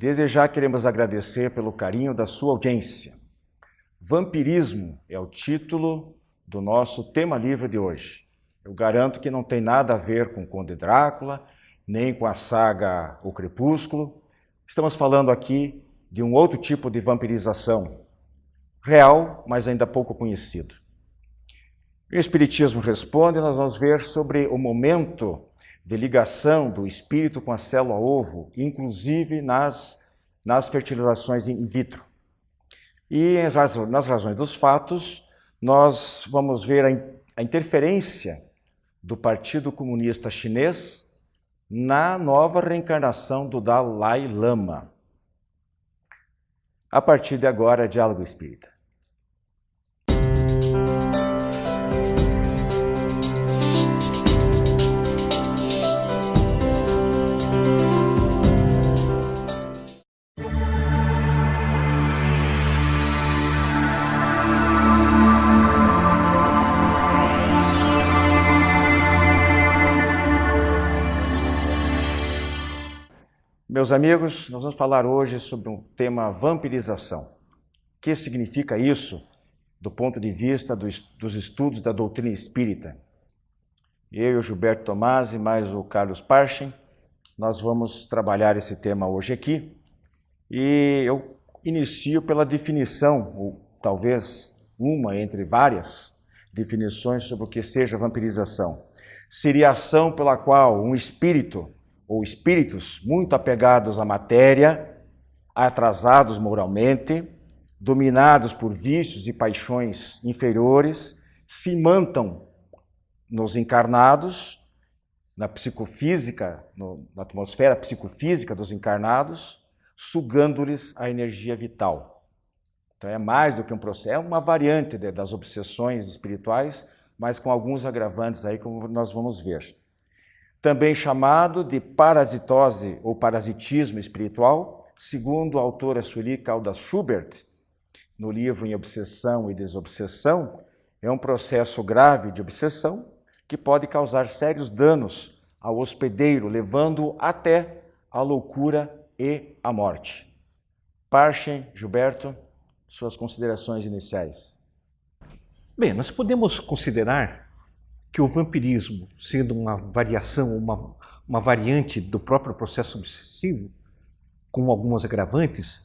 Desde já queremos agradecer pelo carinho da sua audiência. Vampirismo é o título do nosso tema livre de hoje. Eu garanto que não tem nada a ver com o Conde Drácula, nem com a saga O Crepúsculo. Estamos falando aqui de um outro tipo de vampirização, real, mas ainda pouco conhecido. O Espiritismo Responde, nós vamos ver sobre o momento de ligação do espírito com a célula ovo, inclusive nas fertilizações in vitro. E nas razões dos fatos, nós vamos ver a interferência do Partido Comunista Chinês na nova reencarnação do Dalai Lama. A partir de agora, Diálogo Espírita. Meus amigos, nós vamos falar hoje sobre um tema vampirização. O que significa isso do ponto de vista dos estudos da doutrina espírita? Eu e o Gilberto Tomasi, mais o Carlos Parchin, nós vamos trabalhar esse tema hoje aqui. E eu inicio pela definição, ou talvez uma entre várias definições sobre o que seja vampirização. Seria a ação pela qual um espírito ou espíritos muito apegados à matéria, atrasados moralmente, dominados por vícios e paixões inferiores, se imantam nos encarnados, na psicofísica, na atmosfera psicofísica dos encarnados, sugando-lhes a energia vital. Então é mais do que um processo, é uma variante das obsessões espirituais, mas com alguns agravantes aí, como nós vamos ver. Também chamado de parasitose ou parasitismo espiritual, segundo a autora Sueli Caldas Schubert, no livro Em Obsessão e Desobsessão, é um processo grave de obsessão que pode causar sérios danos ao hospedeiro, levando-o até a loucura e a morte. Parchin, Gilberto, suas considerações iniciais. Bem, nós podemos considerar que o vampirismo, sendo uma variação, uma variante do próprio processo obsessivo, com alguns agravantes,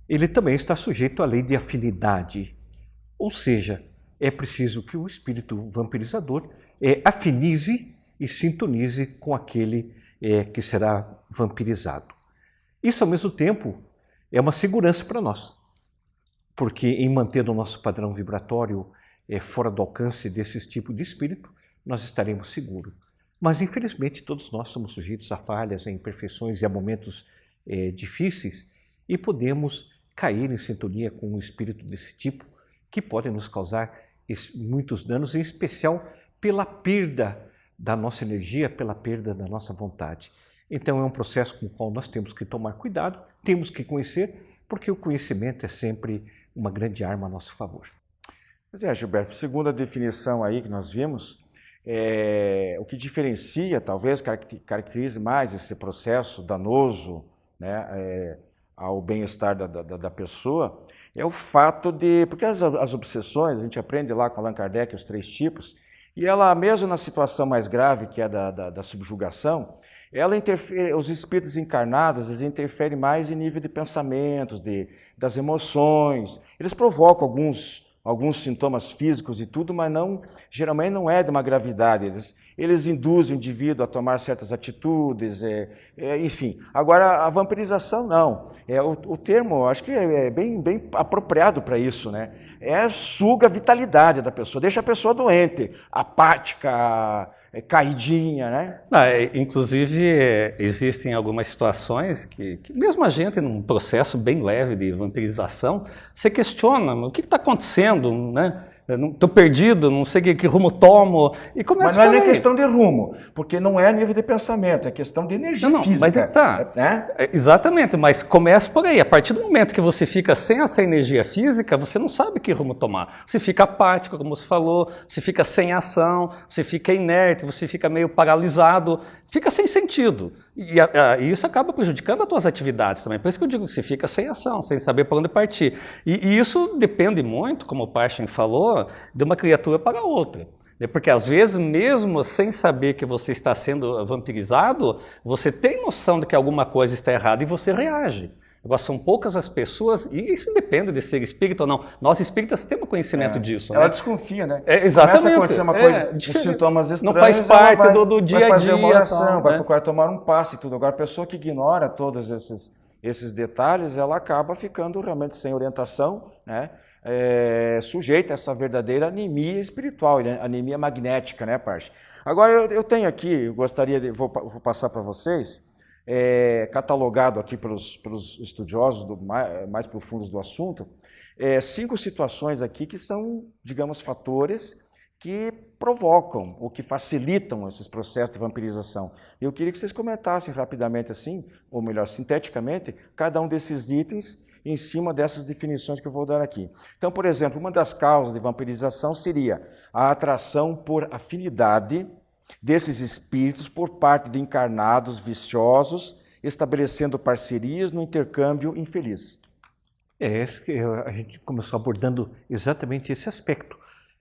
ele também está sujeito à lei de afinidade. Ou seja, é preciso que o espírito vampirizador afinize e sintonize com aquele que será vampirizado. Isso, ao mesmo tempo, é uma segurança para nós, porque em manter o nosso padrão vibratório fora do alcance desses tipos de espírito, nós estaremos seguros. Mas, infelizmente, todos nós somos sujeitos a falhas, a imperfeições e a momentos difíceis e podemos cair em sintonia com um espírito desse tipo que pode nos causar muitos danos, em especial pela perda da nossa energia, pela perda da nossa vontade. Então, é um processo com o qual nós temos que tomar cuidado, temos que conhecer, porque o conhecimento é sempre uma grande arma a nosso favor. Pois é, Gilberto, segundo a definição aí que nós vimos, o que diferencia, talvez, caracterize mais esse processo danoso, né, ao bem-estar da pessoa, é o fato de... Porque as obsessões, a gente aprende lá com Allan Kardec os 3 tipos, e ela, mesmo na situação mais grave, que é da subjugação, ela interfere, os espíritos encarnados, eles interferem mais em nível de pensamentos, das emoções, eles provocam alguns sintomas físicos e tudo, mas geralmente não é de uma gravidade. Eles induzem o indivíduo a tomar certas atitudes, enfim. Agora, a vampirização não. O termo, acho que é bem apropriado para isso, né? Suga a vitalidade da pessoa, deixa a pessoa doente, apática, caidinha, né? Inclusive, existem algumas situações que mesmo a gente, num processo bem leve de vampirização, você questiona o que está acontecendo, né? eu não, tô perdido, não sei que rumo tomo, e começa Mas não é por nem aí. questão de rumo, porque não é nível de pensamento, é questão de energia física. Mas tá. Né? Exatamente, mas começa por aí. A partir do momento que você fica sem essa energia física, você não sabe que rumo tomar. Você fica apático, como você falou, você fica sem ação, você fica inerte, você fica meio paralisado, fica sem sentido. E isso acaba prejudicando as tuas atividades também. Por isso que eu digo que você fica sem ação, sem saber para onde partir. E isso depende muito, como o Parshin falou, de uma criatura para outra. Porque às vezes, mesmo sem saber que você está sendo vampirizado, você tem noção de que alguma coisa está errada e você reage. Agora, são poucas as pessoas, e isso depende de ser espírita ou não. Nós espíritas temos conhecimento disso. Ela né? desconfia, né? Exatamente. Começa a acontecer uma coisa, uns sintomas estranhos, não faz parte ela do dia a dia. Vai fazer uma oração, tal, vai né? procurar tomar um passe e tudo. Agora, a pessoa que ignora todos esses detalhes, ela acaba ficando realmente sem orientação, né? Sujeita a essa verdadeira anemia espiritual, né? Anemia magnética, né, Parshin? Agora, eu tenho aqui, vou passar para vocês, catalogado aqui pelos estudiosos mais profundos do assunto, 5 situações aqui que são, digamos, fatores que provocam ou que facilitam esses processos de vampirização. Eu queria que vocês comentassem rapidamente assim, ou melhor, sinteticamente, cada um desses itens em cima dessas definições que eu vou dar aqui. Então, por exemplo, uma das causas de vampirização seria a atração por afinidade desses espíritos por parte de encarnados viciosos, estabelecendo parcerias no intercâmbio infeliz. A gente começou abordando exatamente esse aspecto.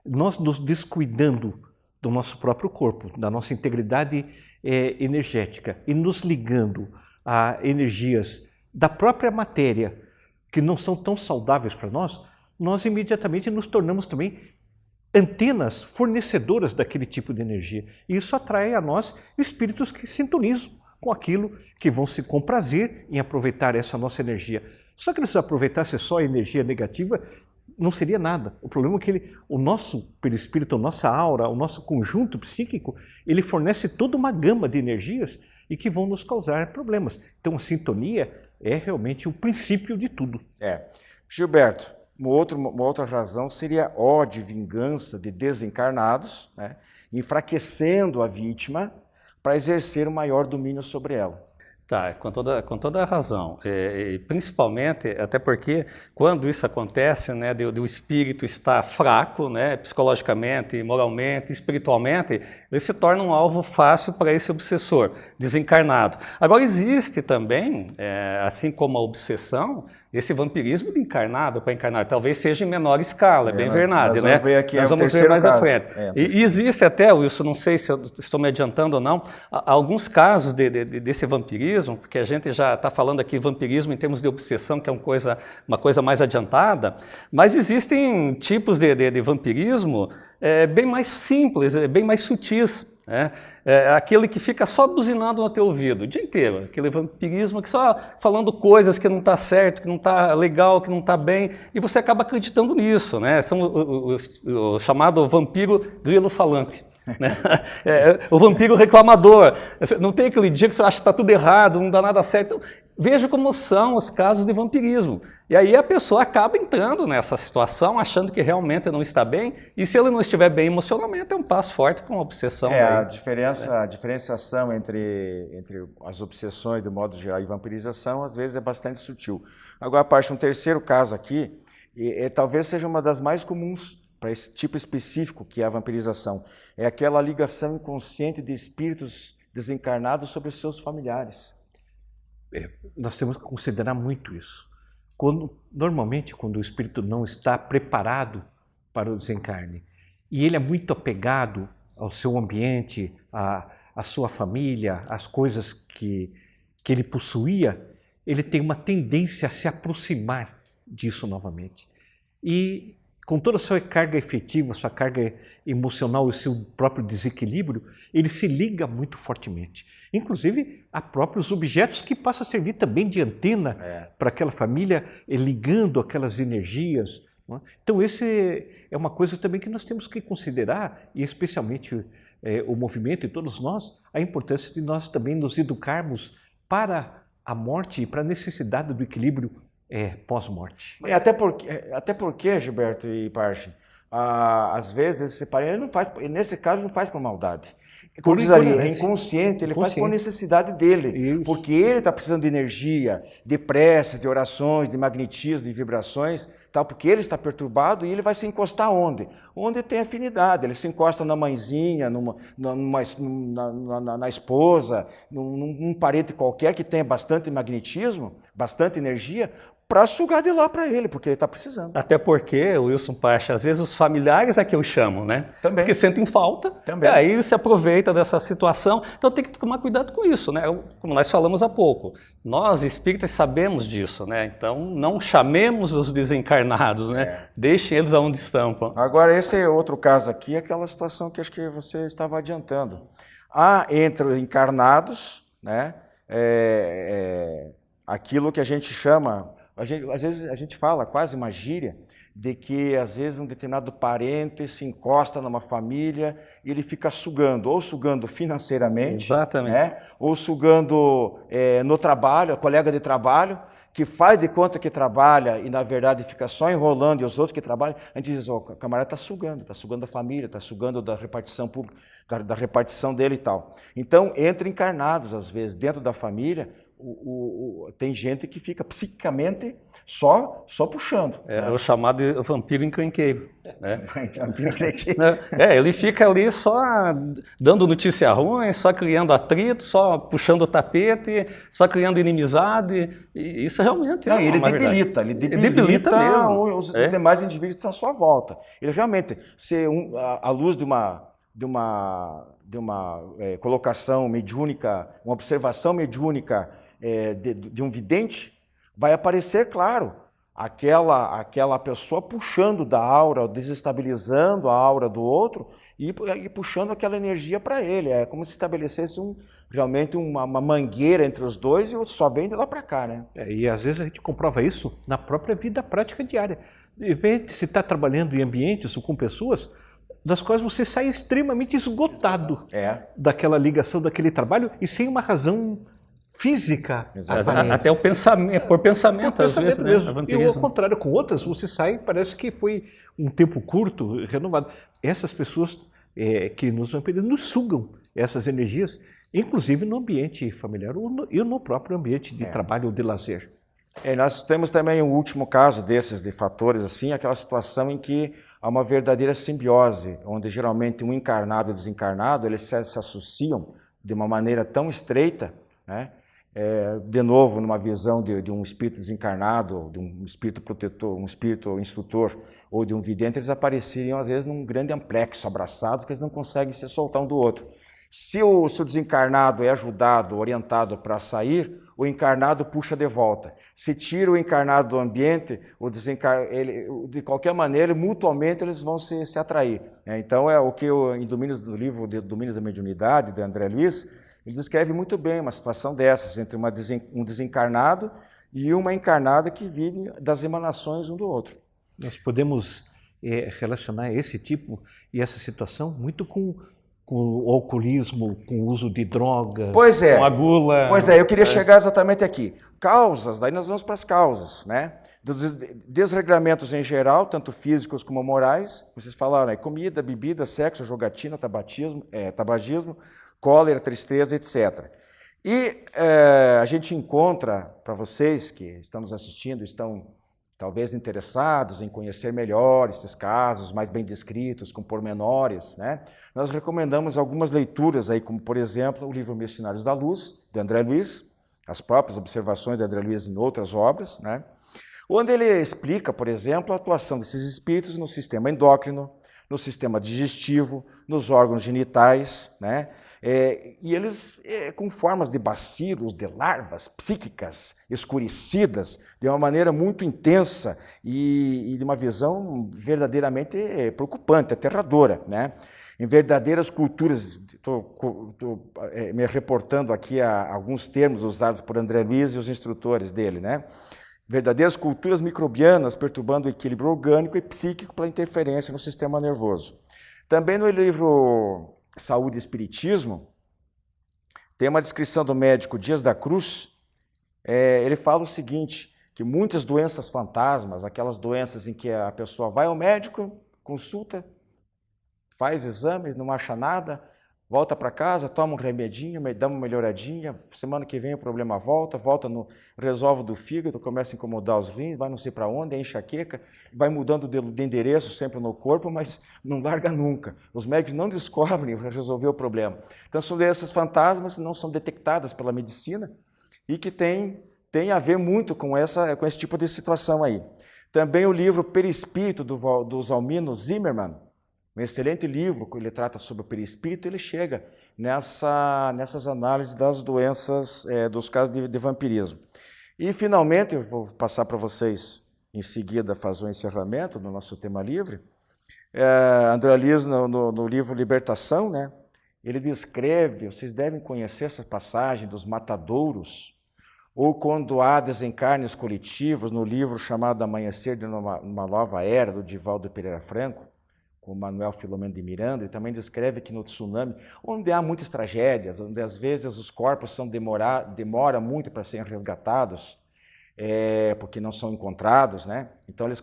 Nós nos descuidando do nosso próprio corpo, da nossa integridade energética e nos ligando a energias da própria matéria que não são tão saudáveis para nós imediatamente nos tornamos também antenas fornecedoras daquele tipo de energia. E isso atrai a nós espíritos que sintonizam com aquilo, que vão se comprazer em aproveitar essa nossa energia. Só que se aproveitasse só a energia negativa, não seria nada. O problema é que o nosso perispírito, a nossa aura, o nosso conjunto psíquico, ele fornece toda uma gama de energias e que vão nos causar problemas. Então a sintonia é realmente o princípio de tudo. Gilberto, uma outra razão seria ódio e vingança de desencarnados, né, enfraquecendo a vítima para exercer um maior domínio sobre ela. Tá, com toda a razão. Principalmente, até porque quando isso acontece, né, de o espírito estar fraco, né, psicologicamente, moralmente, espiritualmente, ele se torna um alvo fácil para esse obsessor desencarnado. Agora, existe também, assim como a obsessão, esse vampirismo de encarnado para encarnado, talvez seja em menor escala, é bem verdade, né? Nós vamos ver mais à frente. E existe até, Wilson, não sei se eu estou me adiantando ou não, alguns casos desse vampirismo, porque a gente já está falando aqui vampirismo em termos de obsessão, que é uma coisa mais adiantada, mas existem tipos de vampirismo bem mais simples, bem mais sutis. Aquele que fica só buzinando no teu ouvido o dia inteiro, aquele vampirismo que só falando coisas que não está certo, que não está legal, que não está bem, e você acaba acreditando nisso, né? São o chamado vampiro grilo falante. Né? O vampiro reclamador. Não tem aquele dia que você acha que está tudo errado, não dá nada certo. Então, veja como são os casos de vampirismo. E aí a pessoa acaba entrando nessa situação, achando que realmente não está bem, e se ele não estiver bem emocionalmente, é um passo forte para uma obsessão. A diferenciação entre as obsessões, de modo geral, e vampirização, às vezes é bastante sutil. Agora, a parte de um terceiro caso aqui, talvez seja uma das mais comuns para esse tipo específico que é a vampirização. É aquela ligação inconsciente de espíritos desencarnados sobre os seus familiares. Nós temos que considerar muito isso. Normalmente, quando o espírito não está preparado para o desencarne, e ele é muito apegado ao seu ambiente, à sua família, às coisas que ele possuía, ele tem uma tendência a se aproximar disso novamente. E com toda a sua carga efetiva, sua carga emocional e seu próprio desequilíbrio, ele se liga muito fortemente. Inclusive a próprios objetos que passam a servir também de antena para aquela família, ligando aquelas energias. Não é? Então esse é uma coisa também que nós temos que considerar, e especialmente o movimento e todos nós, a importância de nós também nos educarmos para a morte e para a necessidade do equilíbrio pós-morte. Até porque, Gilberto e Parshin, às vezes, esse parente, ele não faz, nesse caso, ele não faz por maldade. Por Como diz ali, é incoerência. inconsciente, ele faz por Inconsciente. necessidade dele. Isso. Porque ele está precisando de energia, de prece, de orações, de magnetismo, de vibrações, tal, porque ele está perturbado e ele vai se encostar onde? Onde tem afinidade. Ele se encosta na mãezinha, na esposa, num parente qualquer que tenha bastante magnetismo, bastante energia, para sugar de lá para ele, porque ele está precisando. Até porque, Wilson Pacha, às vezes os familiares é que eu chamo, né? Também. Porque sentem falta, Também. e aí se aproveita dessa situação. Então tem que tomar cuidado com isso, né? Como nós falamos há pouco, nós espíritas sabemos disso, né? Então não chamemos os desencarnados, né? Deixem eles aonde estão. Agora, esse outro caso aqui é aquela situação que acho que você estava adiantando. Há entre encarnados, né, aquilo que a gente chama, às vezes a gente fala quase uma gíria, de que às vezes um determinado parente se encosta numa família e ele fica sugando, ou sugando financeiramente, né, ou sugando no trabalho, a colega de trabalho, que faz de conta que trabalha e na verdade fica só enrolando e os outros que trabalham, a gente diz, o camarada está sugando a família, está sugando da repartição pública, da repartição dele e tal. Então, entre encarnados, às vezes, dentro da família, tem gente que fica psiquicamente só puxando. É o chamado de vampiro encrenqueiro. Né? Vampiro encrenqueiro. Ele fica ali só dando notícia ruim, só criando atrito, só puxando o tapete, só criando inimizade. E isso realmente Não, é ele uma debilita mesmo. os demais indivíduos que estão à sua volta. Ele realmente, se à luz de uma colocação mediúnica, uma observação mediúnica de um vidente, vai aparecer, claro, aquela pessoa puxando da aura, desestabilizando a aura do outro e puxando aquela energia para ele. É como se estabelecesse realmente uma mangueira entre os dois e só vem de lá para cá, né? E às vezes a gente comprova isso na própria vida prática diária. De repente, se está trabalhando em ambientes ou com pessoas das quais você sai extremamente esgotado daquela ligação, daquele trabalho e sem uma razão física. Até o pensamento, por pensamento às vezes, mesmo. Né? E ao contrário, com outras, você sai, parece que foi um tempo curto, renovado. Essas pessoas que nos vampirizam nos sugam essas energias, inclusive no ambiente familiar e no próprio ambiente de trabalho ou de lazer. Nós temos também um último caso desses de fatores, assim, aquela situação em que há uma verdadeira simbiose, onde geralmente um encarnado e o desencarnado, eles se associam de uma maneira tão estreita, né? De novo, numa visão de um espírito desencarnado, de um espírito protetor, um espírito instrutor ou de um vidente, eles apareceriam às vezes num grande amplexo, abraçados, que eles não conseguem se soltar um do outro. Se o desencarnado é ajudado, orientado para sair, o encarnado puxa de volta. Se tira o encarnado do ambiente, de qualquer maneira, mutuamente eles vão se atrair. Então é o que no livro de Domínios da Mediunidade, de André Luiz, ele descreve muito bem uma situação dessas, entre um desencarnado e uma encarnada que vive das emanações um do outro. Nós podemos relacionar esse tipo e essa situação muito com o alcoolismo, com o uso de drogas, com a gula. Pois é, eu queria chegar exatamente aqui. Causas, daí nós vamos para as causas, né? Dos desregramentos em geral, tanto físicos como morais, vocês falaram, comida, bebida, sexo, jogatina, tabagismo, cólera, tristeza, etc. E a gente encontra, para vocês que estão nos assistindo, estão talvez interessados em conhecer melhor esses casos, mais bem descritos, com pormenores, né? Nós recomendamos algumas leituras, aí, como, por exemplo, o livro Missionários da Luz, de André Luiz, as próprias observações de André Luiz em outras obras, né? Onde ele explica, por exemplo, a atuação desses espíritos no sistema endócrino, no sistema digestivo, nos órgãos genitais, né? E eles com formas de bacilos, de larvas psíquicas escurecidas, de uma maneira muito intensa e de uma visão verdadeiramente preocupante, aterradora, né? Em verdadeiras culturas, estou me reportando aqui a alguns termos usados por André Luiz e os instrutores dele, né? Verdadeiras culturas microbianas perturbando o equilíbrio orgânico e psíquico pela interferência no sistema nervoso. Também no livro Saúde e Espiritismo, tem uma descrição do médico Dias da Cruz. Ele fala o seguinte, que muitas doenças fantasmas, aquelas doenças em que a pessoa vai ao médico, consulta, faz exames, não acha nada, volta para casa, toma um remedinho, dá uma melhoradinha, semana que vem o problema volta, resolve do fígado, começa a incomodar os rins, vai não sei para onde, é enxaqueca, vai mudando de endereço sempre no corpo, mas não larga nunca. Os médicos não descobrem para resolver o problema. Então são doenças fantasmas, não são detectadas pela medicina e que tem a ver muito com esse tipo de situação aí. Também o livro Perispírito, do Zalmino Zimmermann, um excelente livro, que ele trata sobre o perispírito, ele chega nessas análises das doenças, dos casos de vampirismo. E, finalmente, eu vou passar para vocês, em seguida, fazer o encerramento do nosso tema livre. André Luiz, no livro Libertação, né, ele descreve, vocês devem conhecer essa passagem dos matadouros, ou quando há desencarnes coletivos, no livro chamado Amanhecer de uma Nova Era, do Divaldo Pereira Franco, com Manuel Filomeno de Miranda, e também descreve que no tsunami, onde há muitas tragédias, onde às vezes os corpos demoram muito para serem resgatados, porque não são encontrados, né? Então eles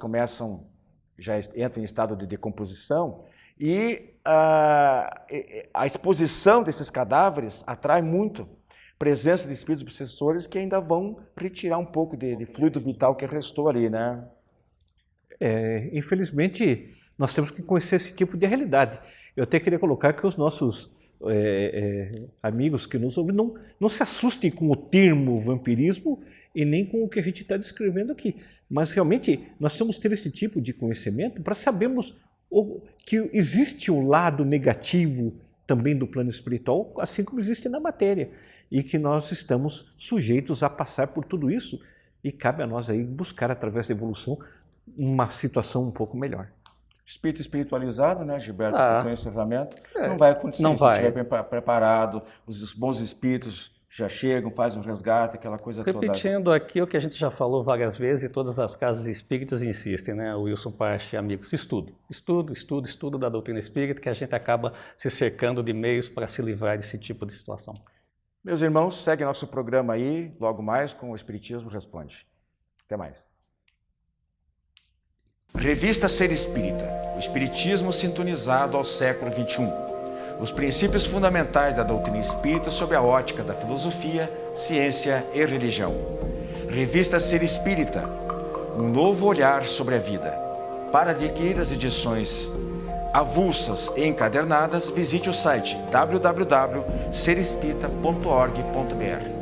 já entram em estado de decomposição, e a exposição desses cadáveres atrai muito presença de espíritos obsessores que ainda vão retirar um pouco de fluido vital que restou ali, né? Infelizmente, nós temos que conhecer esse tipo de realidade. Eu até queria colocar que os nossos amigos que nos ouvem não se assustem com o termo vampirismo e nem com o que a gente está descrevendo aqui. Mas realmente nós temos que ter esse tipo de conhecimento para sabermos que existe um lado negativo também do plano espiritual, assim como existe na matéria, e que nós estamos sujeitos a passar por tudo isso e cabe a nós aí buscar, através da evolução, uma situação um pouco melhor. Espírito espiritualizado, né, Gilberto, com o encerramento, não vai acontecer. Não se vai. estiver preparado, os bons espíritos já chegam, fazem um resgate, aquela coisa toda. Repetindo aqui o que a gente já falou várias vezes e todas as casas espíritas insistem, né, Wilson Parche, amigos, estudo da doutrina espírita, que a gente acaba se cercando de meios para se livrar desse tipo de situação. Meus irmãos, segue nosso programa aí, logo mais, com o Espiritismo Responde. Até mais. Revista Ser Espírita, o Espiritismo sintonizado ao século XXI. Os princípios fundamentais da doutrina espírita sob a ótica da filosofia, ciência e religião. Revista Ser Espírita, um novo olhar sobre a vida. Para adquirir as edições avulsas e encadernadas, visite o site www.serespirita.org.br.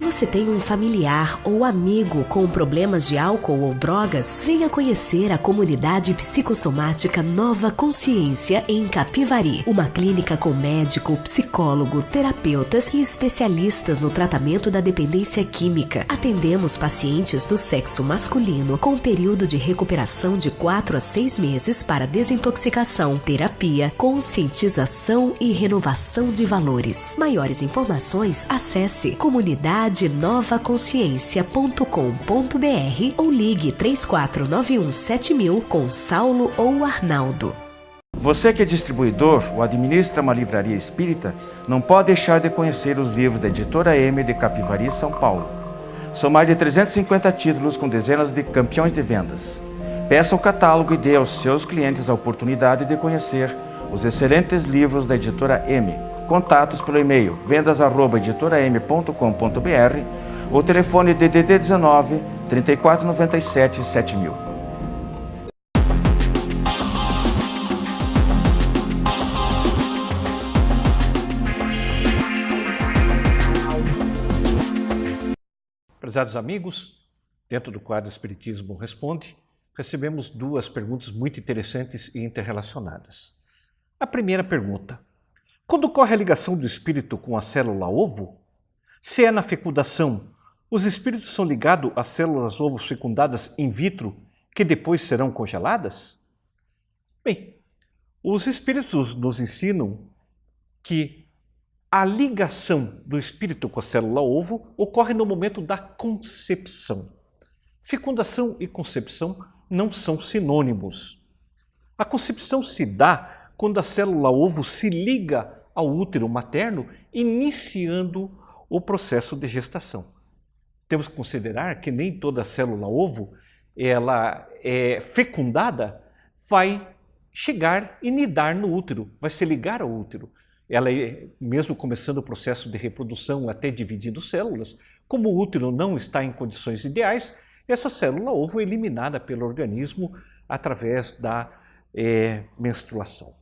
Você tem um familiar ou amigo com problemas de álcool ou drogas? Venha conhecer a comunidade psicossomática Nova Consciência em Capivari. Uma clínica com médico, psicólogo, terapeutas e especialistas no tratamento da dependência química. Atendemos pacientes do sexo masculino com período de recuperação de 4 a 6 meses para desintoxicação, terapia, conscientização e renovação de valores. Maiores informações, acesse comunidadenovaconsciência.com.br ou ligue 34917000 com Saulo ou Arnaldo. Você que é distribuidor ou administra uma livraria espírita, não pode deixar de conhecer os livros da Editora M de Capivari, São Paulo. São mais de 350 títulos com dezenas de campeões de vendas. Peça o catálogo e dê aos seus clientes a oportunidade de conhecer os excelentes livros da Editora M. Contatos pelo e-mail vendas@editoram.com.br ou telefone DDD 19 3497 7000. Prezados amigos, dentro do quadro Espiritismo Responde, recebemos 2 perguntas muito interessantes e interrelacionadas. A primeira pergunta: quando ocorre a ligação do espírito com a célula ovo? Se é na fecundação, os espíritos são ligados às células ovo fecundadas in vitro, que depois serão congeladas? Bem, os espíritos nos ensinam que a ligação do espírito com a célula ovo ocorre no momento da concepção. Fecundação e concepção não são sinônimos. A concepção se dá quando a célula ovo se liga ao útero materno, iniciando o processo de gestação. temos que considerar que nem toda célula ovo, ela é fecundada, vai chegar e nidar no útero, vai se ligar ao útero. Ela, mesmo começando o processo de reprodução, até dividindo células, como o útero não está em condições ideais, essa célula ovo é eliminada pelo organismo através da menstruação.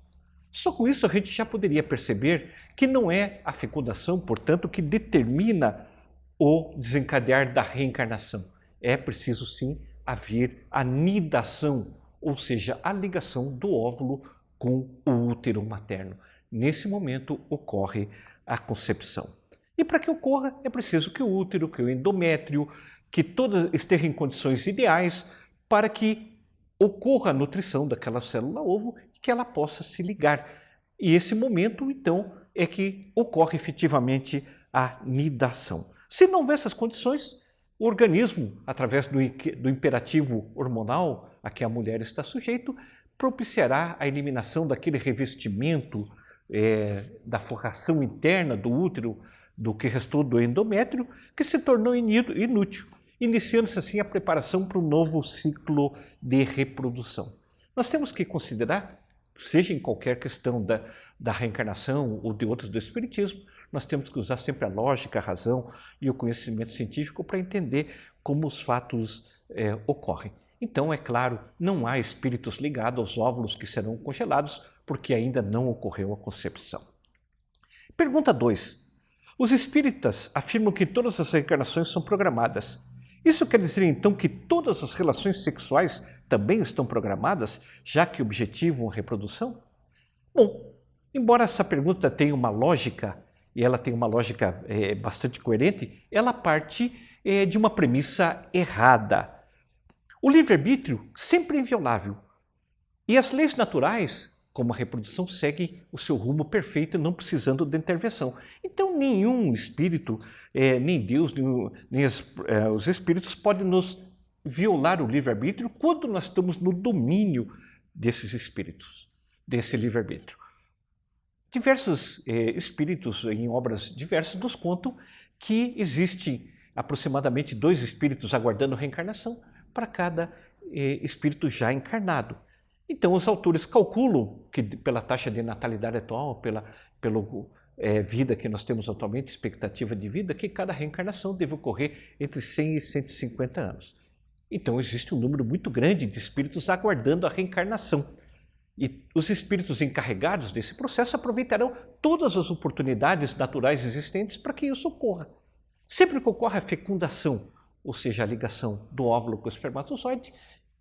Só com isso a gente já poderia perceber que não é a fecundação, portanto, que determina o desencadear da reencarnação. É preciso sim haver a nidação, ou seja, a ligação do óvulo com o útero materno. Nesse momento ocorre a concepção. E para que ocorra, é preciso que o útero, que o endométrio, que todas estejam em condições ideais para que ocorra a nutrição daquela célula ovo e que ela possa se ligar. E esse momento, então, é que ocorre efetivamente a nidação. Se não houver essas condições, o organismo, através do imperativo hormonal a que a mulher está sujeito, propiciará a eliminação daquele revestimento da forração interna do útero, do que restou do endométrio, que se tornou inútil, iniciando-se assim a preparação para um novo ciclo de reprodução. Nós temos que considerar, seja em qualquer questão da reencarnação ou de outros do espiritismo, nós temos que usar sempre a lógica, a razão e o conhecimento científico para entender como os fatos ocorrem. Então, é claro, não há espíritos ligados aos óvulos que serão congelados, porque ainda não ocorreu a concepção. Pergunta 2. Os espíritas afirmam que todas as reencarnações são programadas. Isso quer dizer, então, que todas as relações sexuais também estão programadas, já que objetivam a reprodução? Bom, embora essa pergunta tenha uma lógica, e ela tem uma lógica bastante coerente, ela parte de uma premissa errada. O livre-arbítrio sempre é inviolável. E as leis naturais, como a reprodução, seguem o seu rumo perfeito, não precisando de intervenção. Então, nenhum espírito, nem Deus, nem os espíritos podem nos violar o livre-arbítrio quando nós estamos no domínio desses espíritos, desse livre-arbítrio. Diversos espíritos, em obras diversas, nos contam que existem aproximadamente 2 espíritos aguardando reencarnação para cada espírito já encarnado. Então, os autores calculam que, pela taxa de natalidade atual, pela vida que nós temos atualmente, expectativa de vida, que cada reencarnação deve ocorrer entre 100 e 150 anos. Então, existe um número muito grande de espíritos aguardando a reencarnação. E os espíritos encarregados desse processo aproveitarão todas as oportunidades naturais existentes para que isso ocorra. Sempre que ocorre a fecundação, ou seja, a ligação do óvulo com o espermatozoide,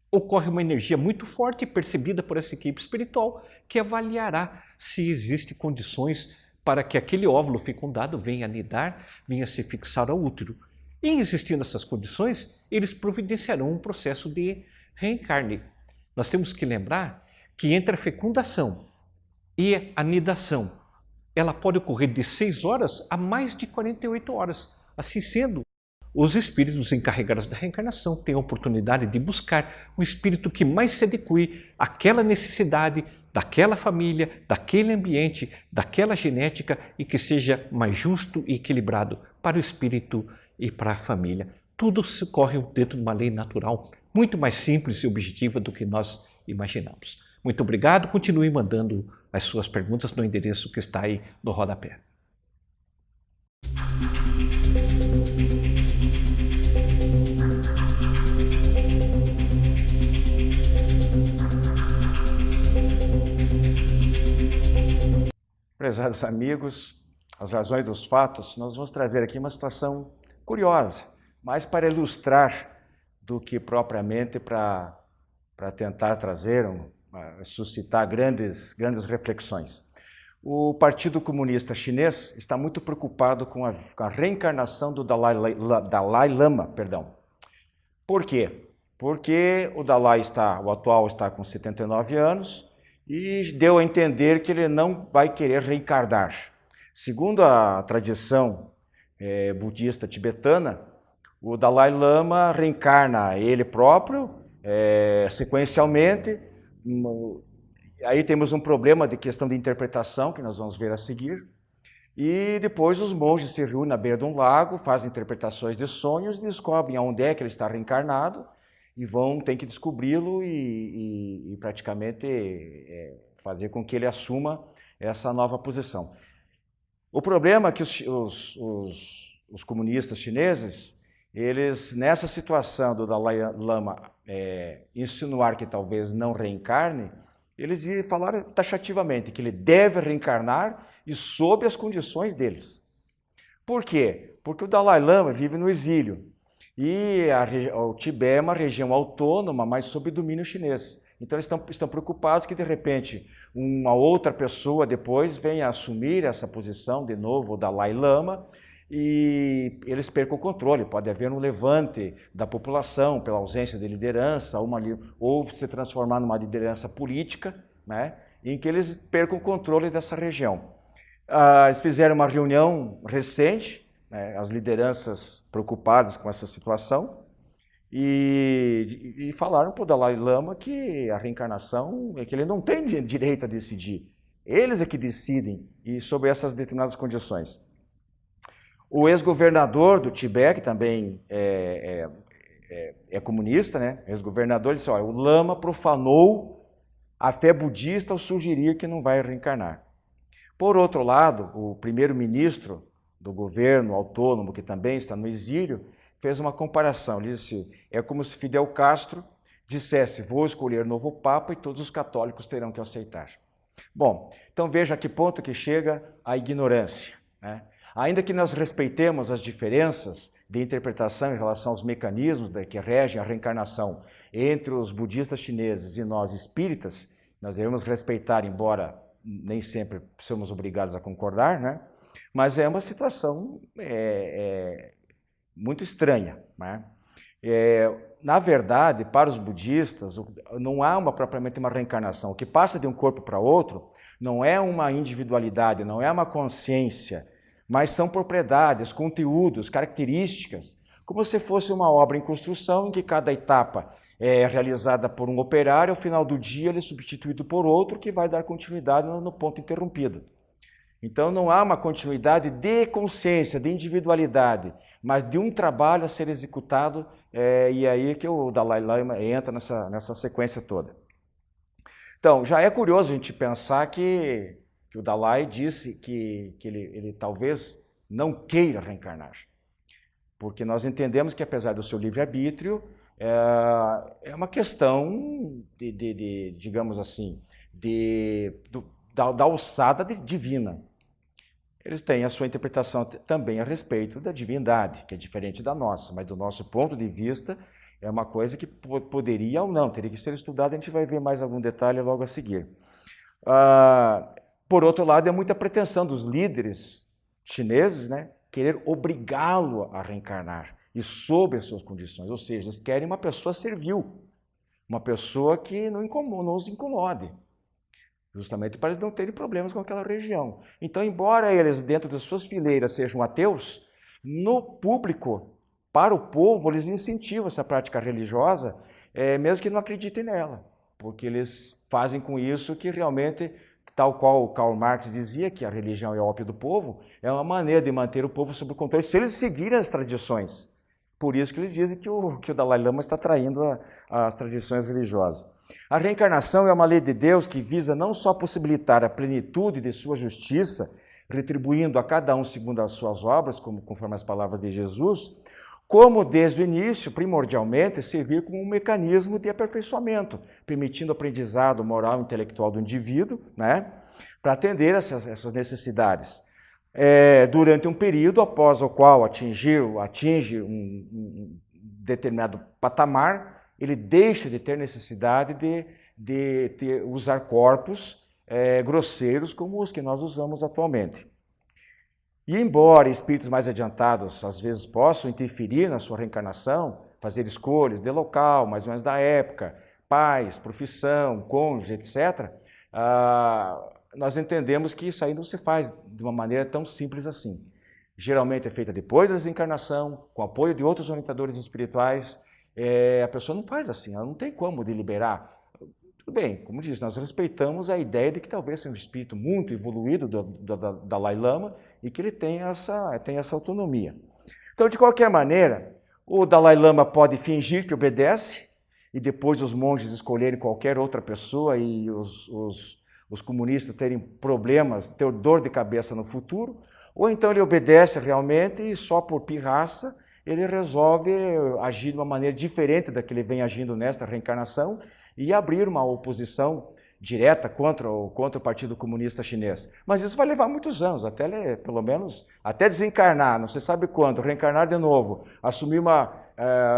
ocorre uma energia muito forte percebida por essa equipe espiritual que avaliará se existem condições para que aquele óvulo fecundado venha anidar, venha se fixar ao útero. E existindo essas condições, eles providenciarão um processo de reencarne. Nós temos que lembrar que entre a fecundação e a nidação, ela pode ocorrer de 6 horas a mais de 48 horas. Assim sendo, os espíritos encarregados da reencarnação têm a oportunidade de buscar o espírito que mais se adeque àquela necessidade, daquela família, daquele ambiente, daquela genética e que seja mais justo e equilibrado para o espírito e para a família. Tudo ocorre dentro de uma lei natural, muito mais simples e objetiva do que nós imaginamos. Muito obrigado, continue mandando as suas perguntas no endereço que está aí no rodapé. Prezados amigos, as razões dos fatos, nós vamos trazer aqui uma situação curiosa, mais para ilustrar do que propriamente para tentar trazer, suscitar grandes reflexões. O Partido Comunista Chinês está muito preocupado com a reencarnação do Dalai Lama. Por quê? Porque o atual está com 79 anos e deu a entender que ele não vai querer reencarnar. Segundo a tradição budista tibetana, o Dalai Lama reencarna ele próprio sequencialmente. Aí temos um problema de questão de interpretação que nós vamos ver a seguir. E depois os monges se reúnem na beira de um lago, fazem interpretações de sonhos e descobrem aonde é que ele está reencarnado e tem que descobri-lo e praticamente fazer com que ele assuma essa nova posição. O problema é que os comunistas chineses, eles, nessa situação do Dalai Lama insinuar que talvez não reencarne, eles falaram taxativamente que ele deve reencarnar e sob as condições deles. Por quê? Porque o Dalai Lama vive no exílio e o Tibete é uma região autônoma, mas sob domínio chinês. Então eles estão preocupados que de repente uma outra pessoa depois venha assumir essa posição de novo, o Dalai Lama, e eles percam o controle. Pode haver um levante da população pela ausência de liderança, ou se transformar numa liderança política, né, em que eles percam o controle dessa região. Eles fizeram uma reunião recente, né, as lideranças preocupadas com essa situação, e falaram para o Dalai Lama que a reencarnação é que ele não tem direito a decidir. Eles é que decidem, e sob essas determinadas condições. O ex-governador do Tibete, que também é comunista, né? Ex-governador, ele disse, olha, o Lama profanou a fé budista ao sugerir que não vai reencarnar. Por outro lado, o primeiro-ministro do governo autônomo, que também está no exílio, fez uma comparação. Ele disse, é como se Fidel Castro dissesse, vou escolher novo Papa e todos os católicos terão que aceitar. Bom, então veja a que ponto que chega a ignorância, né? Ainda que nós respeitemos as diferenças de interpretação em relação aos mecanismos que regem a reencarnação entre os budistas chineses e nós espíritas, nós devemos respeitar, embora nem sempre somos obrigados a concordar, né? Mas é uma situação muito estranha, né? Na verdade, para os budistas, não há propriamente uma reencarnação. O que passa de um corpo para outro não é uma individualidade, não é uma consciência, mas são propriedades, conteúdos, características, como se fosse uma obra em construção em que cada etapa é realizada por um operário, ao final do dia ele é substituído por outro que vai dar continuidade no ponto interrompido. Então não há uma continuidade de consciência, de individualidade, mas de um trabalho a ser executado, e aí que o Dalai Lama entra nessa sequência toda. Então, já é curioso a gente pensar que o Dalai disse que ele talvez não queira reencarnar. Porque nós entendemos que, apesar do seu livre-arbítrio, é uma questão digamos assim, da alçada divina. Eles têm a sua interpretação também a respeito da divindade, que é diferente da nossa, mas do nosso ponto de vista é uma coisa que poderia ou não, teria que ser estudada, a gente vai ver mais algum detalhe logo a seguir. Por outro lado, é muita pretensão dos líderes chineses, né, querer obrigá-lo a reencarnar e sob as suas condições, ou seja, eles querem uma pessoa servil, uma pessoa que não os incomode, justamente para eles não terem problemas com aquela região. Então, embora eles, dentro das suas fileiras, sejam ateus, no público, para o povo, eles incentivam essa prática religiosa, mesmo que não acreditem nela, porque eles fazem com isso que realmente, tal qual Karl Marx dizia, que a religião é o ópio do povo, é uma maneira de manter o povo sob controle, se eles seguirem as tradições. Por isso que eles dizem que o Dalai Lama está traindo as tradições religiosas. A reencarnação é uma lei de Deus que visa não só possibilitar a plenitude de sua justiça, retribuindo a cada um segundo as suas obras, conforme as palavras de Jesus, como desde o início, primordialmente, servir como um mecanismo de aperfeiçoamento, permitindo o aprendizado moral e intelectual do indivíduo, né, para atender essas necessidades. Durante um período após o qual atinge um determinado patamar, ele deixa de ter necessidade de usar corpos grosseiros como os que nós usamos atualmente. E embora espíritos mais adiantados às vezes possam interferir na sua reencarnação, fazer escolhas de local, mais ou menos da época, pais, profissão, cônjuge, etc., nós entendemos que isso aí não se faz de uma maneira tão simples assim. Geralmente é feita depois da desencarnação, com apoio de outros orientadores espirituais. A pessoa não faz assim, ela não tem como deliberar. Tudo bem, como disse, nós respeitamos a ideia de que talvez seja um espírito muito evoluído do Dalai Lama e que ele tem essa autonomia. Então, de qualquer maneira, o Dalai Lama pode fingir que obedece e depois os monges escolherem qualquer outra pessoa e os comunistas terem problemas, ter dor de cabeça no futuro, ou então ele obedece realmente e só por pirraça ele resolve agir de uma maneira diferente da que ele vem agindo nesta reencarnação e abrir uma oposição direta contra o Partido Comunista Chinês. Mas isso vai levar muitos anos, até ele, pelo menos, até desencarnar, não se sabe quando, reencarnar de novo, assumir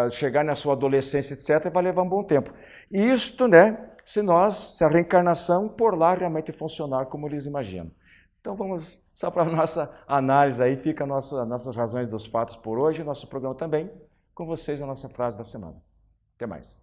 chegar na sua adolescência, etc., vai levar um bom tempo. Isto, né, se a reencarnação por lá realmente funcionar como eles imaginam. Então vamos, só para a nossa análise aí, fica nossas razões dos fatos por hoje, nosso programa também, com vocês a nossa frase da semana. Até mais.